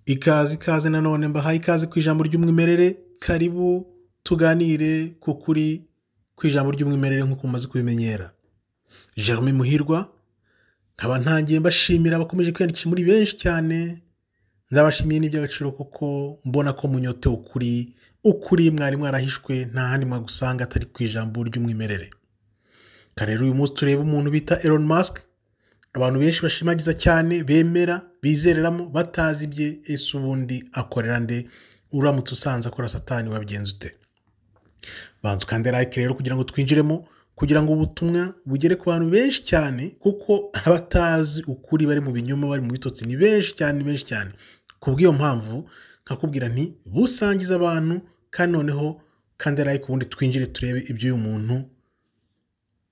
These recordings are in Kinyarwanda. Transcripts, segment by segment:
Ikaze nanone mbahaye ikaze ku ijambo ry'umwimerere, karibu tuganire ku kuri ku ijambo ry'umwimerere nk'uko mumaze kubimenyera. Jeremy Muhirwa, nkaba ntangiye mbashimira abakomeje kwiyandikisha muri benshi cyane, ndabashimiye n'iby'agaciro kuko mbona ko munyote ukuri mwari mwarahishwe nta handi mwagusanga atari ku ijambo ry'umwimerere. Rero uyu munsi tureba umuntu bita Elon Musk, abantu benshi bashimagiza cyane, bemera, bizereramo, batazi ibye, ese ubundi akorera nde, uramutse usanze akora satani wabigenza ute? Banza ukande like rero kugira ngo twinjiremo, kugira ngo ubutumwa bugere ku bantu benshi cyane, kuko abatazi ukuri bari mu binyoma, bari mu bitotsi ni benshi cyane. Kubw'iyo mpamvu nkakubwira nti busangiza abantu, kandi noneho kande like ubundi twinjire turebe iby'uyu muntu,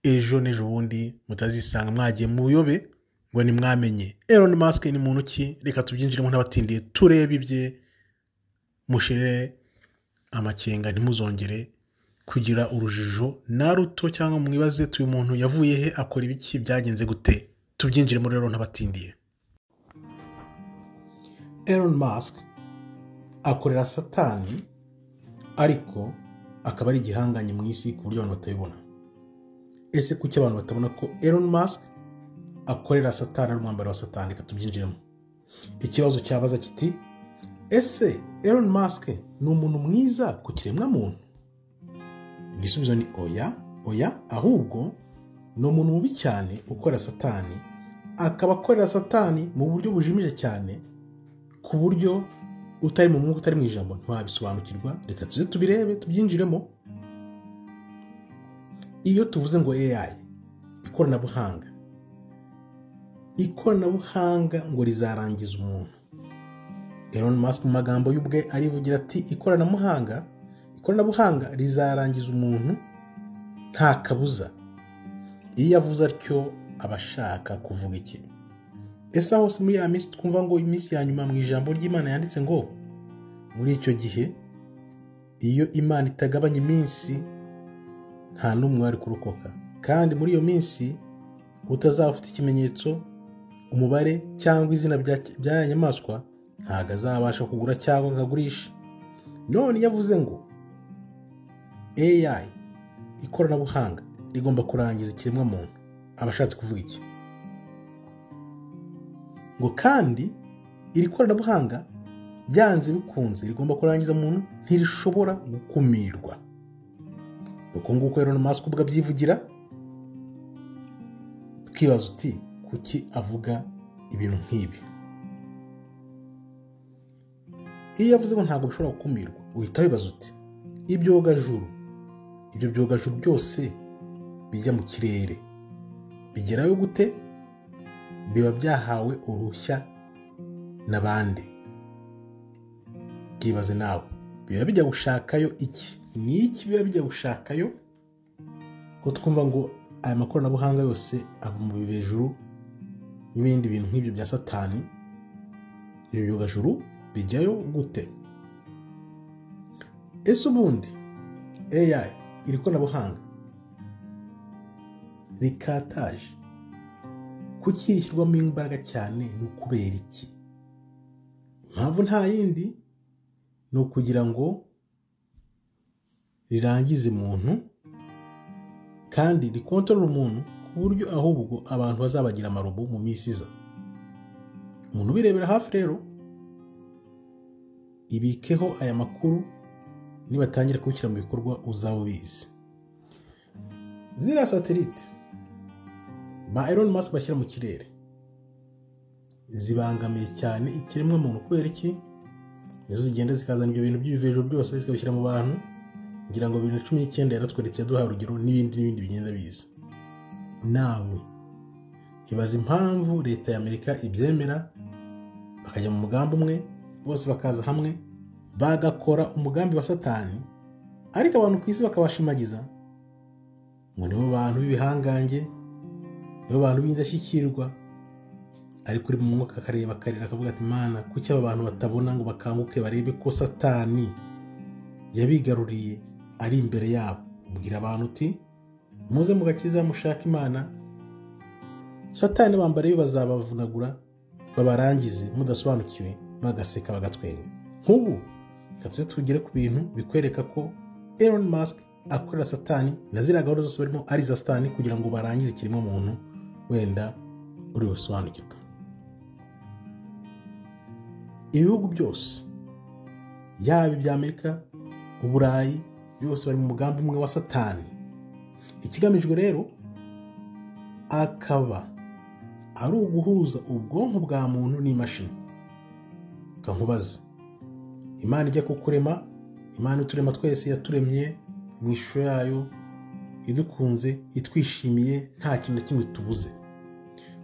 ejo n'ejo bundi mutazisanga mwagiye mu buyobe ngo nimwamenye. Elon Musk ni muntu ki? Reka tubyinjiremo n'abatindiye turebe ibye, mushire amakenga, ntimuzongere kugira urujijo na ruto cyangwa mwibaze uyu muntu yavuye he, akora ibiki, byagenze gute. Tubyinjiremo rero n'abatindiye. Elon Musk akorera satani, ariko akaba ari igihanganye mu isi ku buryo abantu batabibona. Ese kuki abantu batabona ko Elon Musk akorera satani, ari umwambaro wa satani? Reka tubyinjiremo. Ikibazo cyabaza kiti, ese Elon Musk ni umuntu mwiza ku kiremwa muntu? Igisubizo ni oya, ahubwo ni umuntu mubi cyane ukora satani, akaba akorera satani mu buryo bujimije cyane, ku buryo utari mu mwuka, utari mu ijambo ntiwabisobanukirwa. Reka tuze tubirebe, tubyinjiremo. Iyo tuvuze ngo AI, ikoranabuhanga ngo rizarangiza umuntu, Elon Musk mu magambo y'ubwe arivugira ati ikoranabuhanga rizarangiza umuntu nta kabuza. Iyo yavuze atyo aba ashaka kuvuga iki? Ese hose muri ya minsi twumva ngo iminsi ya nyuma mu ijambo ry'Imana yanditse ngo muri icyo gihe iyo Imana itagabanya iminsi nta n'umwe wari kurokoka, kandi muri iyo minsi utazaba ufite ikimenyetso, umubare cyangwa izina bya nyamaswa, ntabwo azabasha kugura cyangwa akagurisha. None yavuze ngo AI, ikoranabuhanga rigomba kurangiza ikiremwa muntu, aba ashatse kuvuga iki? Ngo kandi iri koranabuhanga byanze bikunze rigomba kurangiza umuntu, ntirishobora gukumirwa. Uko nguko Elon Musk ubwo abyivugira, twibaza uti kuki avuga ibintu nk'ibi? Iyo yavuze ngo ntabwo bishobora gukumirwa, uhita wibaza uti ibyo byogajuru byose bijya mu kirere bigerayo gute? Biba byahawe uruhushya n'abandi? Byibaze nawe, biba bijya gushakayo iki? Ni iki biba bijya gushakayo? Ko twumva ngo aya makoranabuhanga yose ava mu bivejuru n'ibindi bintu nk'ibyo bya satani, ibyo byogajuru bijyayo gute? Ese ubundi AI, iri koranabuhanga rikataje, kuki rishyirwamo imbaraga cyane? Ni ukubera iki? Impamvu nta yindi, ni ukugira ngo rirangize umuntu kandi rikontorora umuntu, ku buryo ahubwo abantu bazabagira amarobo mu minsi iza. Umuntu ubirebera hafi rero, ibikeho aya makuru, nibatangira kubishyira mu bikorwa uzaba ubizi. Ziriya satelite ba Elon Musk bashyira mu kirere zibangamiye cyane ikiremwa muntu. Kubera iki? Nizo zigenda zikazana ibyo bintu by'ibivejo byose zikabishyira mu bantu. Ngira ngo 2019 yaratweretse, yaduhaye urugero, n'ibindi bigenda biza. Nawe ibaza impamvu leta ya Amerika ibyemera, bakajya mu mugambi umwe, bose bakaza hamwe bagakora umugambi wa satani, ariko abantu ku isi bakabashimagiza ngo nibo bantu b'ibihangange, nibo bantu b'indashyikirwa. Ariko uri mu mwuka akareba akavuga ati, Mana, kuki aba bantu batabona ngo bakanguke barebe ko satani yabigaruriye ari imbere yabo? Ubwira abantu uti muze mugakiza, mushaka Imana, satani bambare bazabavunagura babarangize mudasobanukiwe, bagaseka bagatwenya. Nk'ubu katse tugere ku bintu bikwereka ko Elon Musk akorera satani na ziriya gahunda zose barimo ari za satani kugira ngo barangize ikirimo muntu wenda uri busobanukirwa. Ibihugu byose yaba ibya Amerika, Uburayi, byose bari mu mugambi umwe wa satani. Ikigamijwe rero akaba ari uguhuza ubwonko bwa muntu n'imashini. Kankubaza, Imana ijya kukurema, Imana uturema twese yaturemye mu ishusho yayo, idukunze, itwishimiye, nta kintu na kimwe tubuze.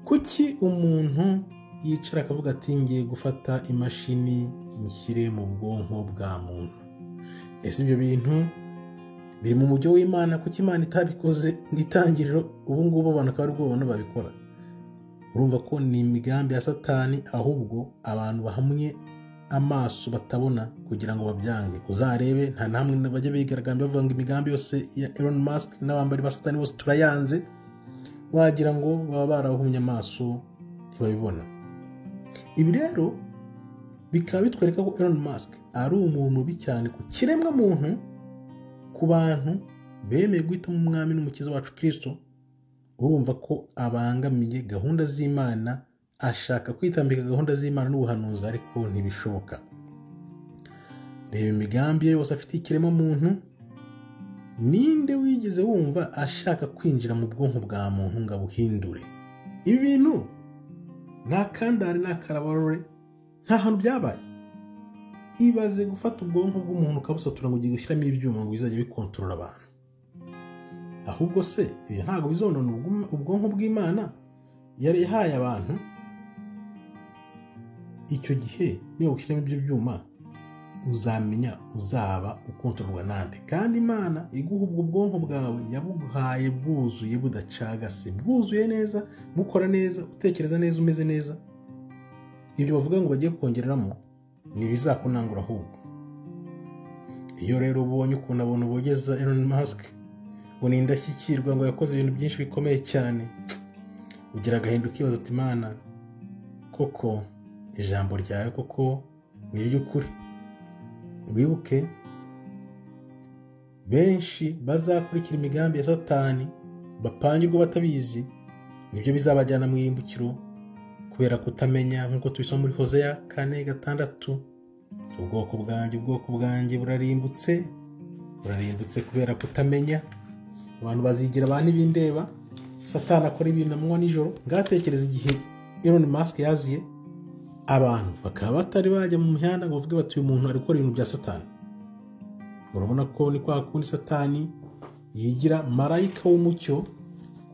Kuki umuntu yicara akavuga ati ngiye gufata imashini nshyire mu bwonko bwa muntu? Ese ibyo bintu biri mu mujyo w'Imana? Kuki Imana itabikoze n'itangiriro? Ubu ngubu abantu akaba ari bwo babona babikora. Urumva ko ni imigambi ya satani, ahubwo abantu bahamwe amaso batabona kugira ngo babyange. Uzarebe nta namwe bajya bigaragambya bavuga ngo imigambi yose ya Elon Musk n'abambari ba satani bose turayanze, wagira ngo baba barahumye amaso ntibabibona. Ibi rero bikaba bitwereka ko Elon Musk ari umuntu mubi cyane ku kiremwa muntu, ku bantu bemeye guhitamo umwami n'umukiza wacu Kristo. Urumva ko abangamiye gahunda z'Imana, ashaka kwitambika gahunda z'Imana n'ubuhanuzi, ariko ntibishoboka. Reba imigambi yose afitiye ikiremwa muntu. Ninde wigeze wumva ashaka kwinjira mu bwonko bwa muntu ngo abuhindure? Ibi bintu nta kandare nta karabarore, nta hantu byabaye. Ibaze gufata ubwonko bw'umuntu ukabusatura ngo ugiye gushyiramo ibyuma ngo bizajya bikontorora abantu. Ahubwo se ibyo ntabwo bizonona ubwonko bw'Imana yari yahaye abantu? Icyo gihe niba ushyiramo ibyo byuma uzamenya uzaba ukontororwa nande. Kandi Imana iguha ubwo bwonko bwawe yabuhaye bwuzuye, budacagase, bwuzuye neza, bukora neza, utekereza neza, umeze neza. Ibyo bavuga ngo bagiye kongereramo ni bizakunangura ahubwo. Iyo rero ubonye ukuntu abona ubogeza Elon Musk ngo ni indashyikirwa, ngo yakoze ibintu byinshi bikomeye cyane, ugira agahinda ukibaza ati Imana koko ijambo ryawe koko ni iry'ukuri. Wibuke benshi bazakurikira imigambi ya satani bapangirwa batabizi, nibyo bizabajyana mu irimbukiro kubera kutamenya. Nk'uko tubisoma muri Hoseya 4:6, ubwoko bwanjye burarimbutse kubera kutamenya. Abantu bazigira abantu ibindeba, satani akora ibintu amanywa nijoro. Ngatekereza igihe Elon Musk yaziye, abantu bakaba batari bajya mu mihanda ngo bavuge bati uyu muntu ari gukora ibintu bya satani. Urabona ko ni kwa kundi satani yigira marayika w'umucyo,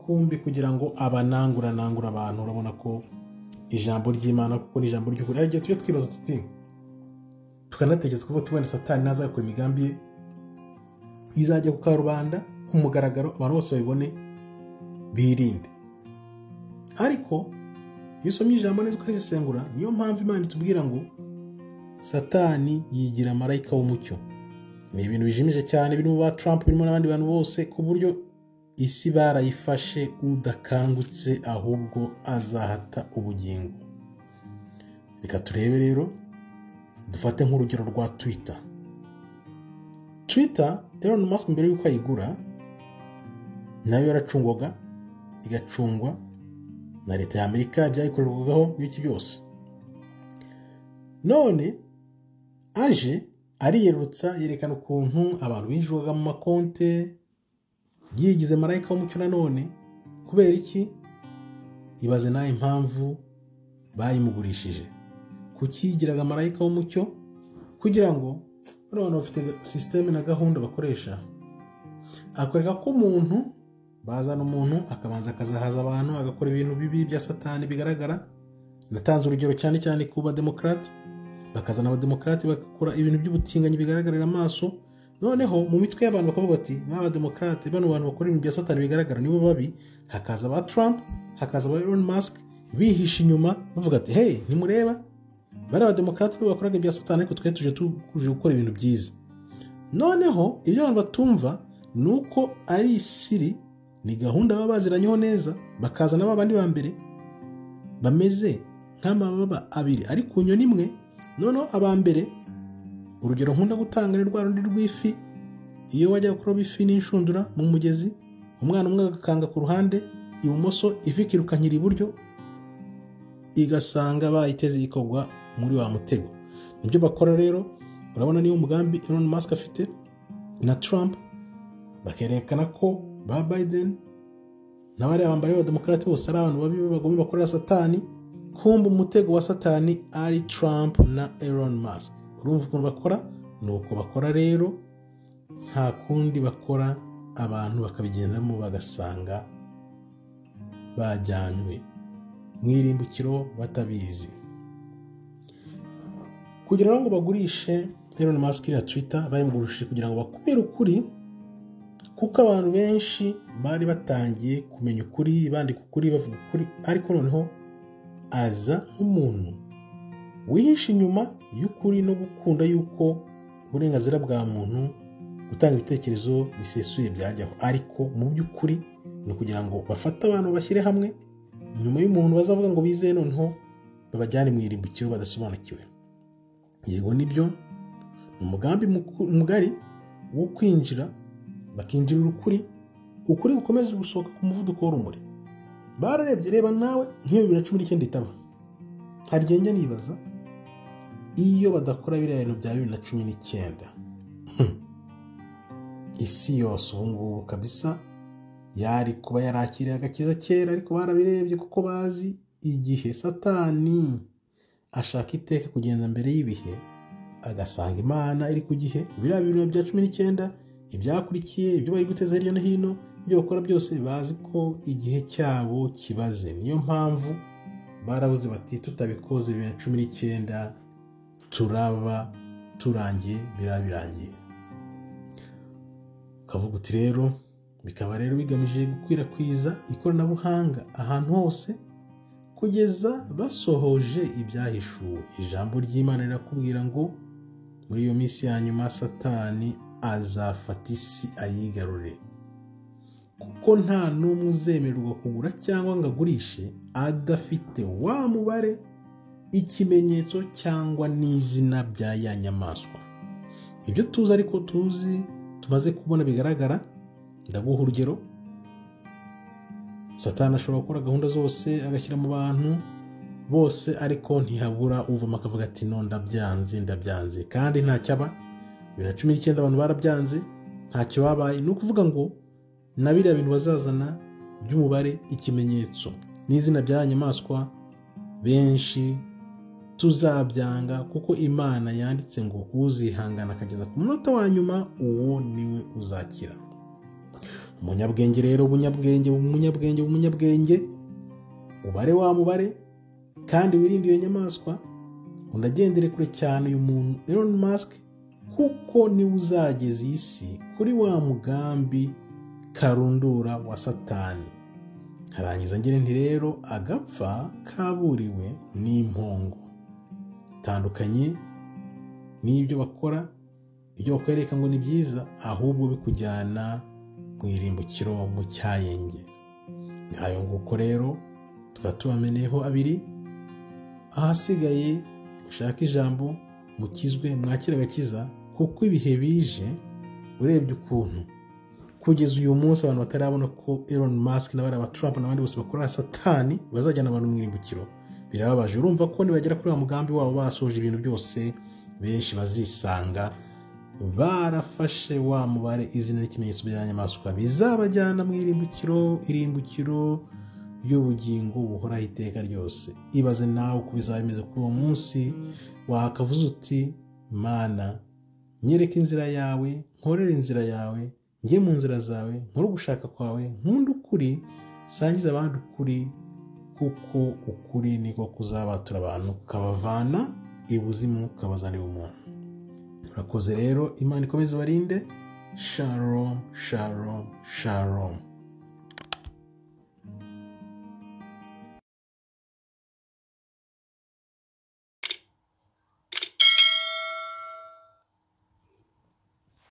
kumbi kugira ngo abanangura abantu. Urabona ko ijambo ry'Imana kuko ni ijambo ry'ukuri. Ari gihe tujye twibaza tuti, tukanatekereza kuvuga ati wenda satani nazakora imigambi ye izajya ku karubanda ku mugaragaro, abantu bose babibone, birinde. Ariko iyo usomye ijambo neza ukarisesengura, niyo mpamvu Imana itubwira ngo satani yigira marayika w'umucyo. Ni ibintu bijimije cyane, birimo ba Trump, birimo n'abandi bantu bose, ku buryo isi barayifashe udakangutse, ahubwo azahata ubugingo. Reka turebe rero, dufate nk'urugero rwa Twitter. Elon Musk mbere y'uko ayigura nayo yaracungwaga, igacungwa na leta ya Amerika, byayikorerwagaho n'iki byose. None aje ariyerutsa, yerekana ukuntu abantu binjiraga mu makonte, yigize marayika w'umucyo. Nanone kubera iki? Ibaze nayo impamvu bayimugurishije. Kuki yigiraga marayika w'umucyo? Kugira ngo abantu bafite system na gahunda bakoresha, akwereka ko umuntu bazana umuntu akabanza akazahaza abantu, agakora ibintu bibi bya satani bigaragara. Natanze urugero cyane cyane ku bademokrate, bakazana abademokrate bakora ibintu by'ubutinganyi bigaragarira amaso. Noneho mu mitwe y'abantu bakavuga ati n'abademokrate, bano bantu bakora ibintu bya satani bigaragara nibo babi. Hakaza ba Trump, hakaza ba Elon Musk bihisha inyuma bavuga ati hey, nimureba bari abademokrate nibo bakoraga ibya satani, ariko twe tuje gukora ibintu byiza. Noneho ibyo abantu batumva nuko ari isiri, ni gahunda baba baziranyeho neza, bakazana abandi ba mbere bameze nk'amababa abiri ari ku nyoni imwe, noneho abambere urugero nkunda gutanga ni rwa rundi rw'ifi. Iyo wajya kuroba ifi n'inshundura mu mugezi, umwana umwe agakanga ku ruhande ibumoso, ifi ikirukankira iburyo igasanga bayiteze ikogwa muri wa mutego. Nibyo bakora rero. Urabona niyo umugambi Elon Musk afite na Trump, bakerekana ko ba Biden n'abari abambari b'abademokarate bose ari abantu babi bagomba bakorera satani, kumva umutego wa satani ari Trump na Elon Musk. Urumva ukuntu bakora? Nuko bakora rero, nta kundi bakora, abantu bakabigendamo bagasanga bajyanywe mw'irimbukiro batabizi. Kugira ngo bagurishe Elon Musk ya Twitter, bayimugurishije kugira ngo bakumire ukuri, kuko abantu benshi bari batangiye kumenya ukuri, bandika ukuri, bavuga ukuri, ariko noneho aza nk'umuntu wihishe inyuma y'ukuri no gukunda yuko uburenganzira bwa muntu gutanga ibitekerezo bisesuye byajyaho. Ariko mu by'ukuri ni kugira ngo bafate abantu bashyire hamwe nyuma y'umuntu bazavuga ngo bizeye, noneho babajyane mu irimbukiro badasobanukiwe. Yego nibyo, ni umugambi mugari wo kwinjira, bakinjirira ukuri gukomeza gusohoka ku muvuduko w'urumuri. Bararebye, reba nawe nk'iyo 2019 itaba, hari igihe njya nibaza iyo badakora biriya bintu bya 2019 isi yose ubu ngubu kabisa yari kuba yarakiriye agakiza kera. Ariko barabirebye kuko bazi igihe satani ashaka iteka kugenda mbere y'ibihe, agasanga Imana iri ku gihe. Biriya bintu bya 19 ibyakurikiye, ibyo bari guteza hirya no hino, ibyo bakora byose bazi ko igihe cyabo kibaze. Niyo mpamvu barabuze bati tutabikoze 2019 turaba turangiye, birangiye. Kavuga uti rero bikaba rero bigamije gukwirakwiza ikoranabuhanga ahantu hose kugeza basohoje ibyahishuwe. Ijambo ry'Imana rirakubwira ngo muri iyo minsi ya nyuma satani azafata isi ayigarure, kuko nta n'umwe uzemererwa kugura cyangwa ngo agurishe adafite wa mubare, ikimenyetso cyangwa n'izina bya ya nyamaswa. Ibyo tuzi ariko tumaze kubona bigaragara. Ndaguha urugero. Satani ashobora gukora gahunda zose agashyira mu bantu bose, ariko ntihabura uvuma akavuga ati no ndabyanze, kandi ntacyaba. 2019 abantu barabyanze, ntacyo babaye. Ni ukuvuga ngo na biriya bintu bazazana by'umubare, ikimenyetso n'izina bya nyamaswa, benshi tuzabyanga, kuko Imana yanditse ngo uzihangana akageza ku munota wa nyuma uwo niwe uzakira. Umunyabwenge rero, umunyabwenge ubare wa mubare, kandi wirinde iyo nyamaswa, unagendere kure cyane uyu muntu Elon Musk, kuko niwe uzageza isi kuri wa mugambi karundura wa satani. Harangiza ngire nti rero agapfa kaburiwe n'impongo. Tandukanye n'ibyo bakora, ibyo bakwereka ngo ni byiza, ahubwo bikujyana mu irimbukiro mu cyayenge. Ngayo nguko rero tukaba tubameneyeho abiri. Ahasigaye mushaka ijambo, mukizwe, mwakira agakiza, kuko ibihe bije. Urebye ukuntu kugeza uyu munsi abantu batarabona ko Elon Musk n'abari aba Trump n'abandi bose bakorera satani bazajyana abantu mu irimbukiro, birababaje. Urumva ko nibagera kuri wa mugambi wabo basoje ibintu byose, benshi bazisanga barafashe wa mubare, izina n'ikimenyetso bya nyamaswa bizabajyana mu irimbukiro y'ubugingo buhoraho iteka ryose. Ibaze nawe uko bizaba bimeze kuri uwo munsi. Wakavuze uti Mana, nyereka inzira yawe, nkorere inzira yawe, njye mu nzira zawe, nkore ugushaka kwawe, nkunda ukuri, sangiza abandi ukuri, kuko ukuri niko kuzabatura abantu, kukabavana ibuzimu kabazanira umuntu. Urakoze rero, Imana ikomeze barinde. Shalom, shalom, shalom.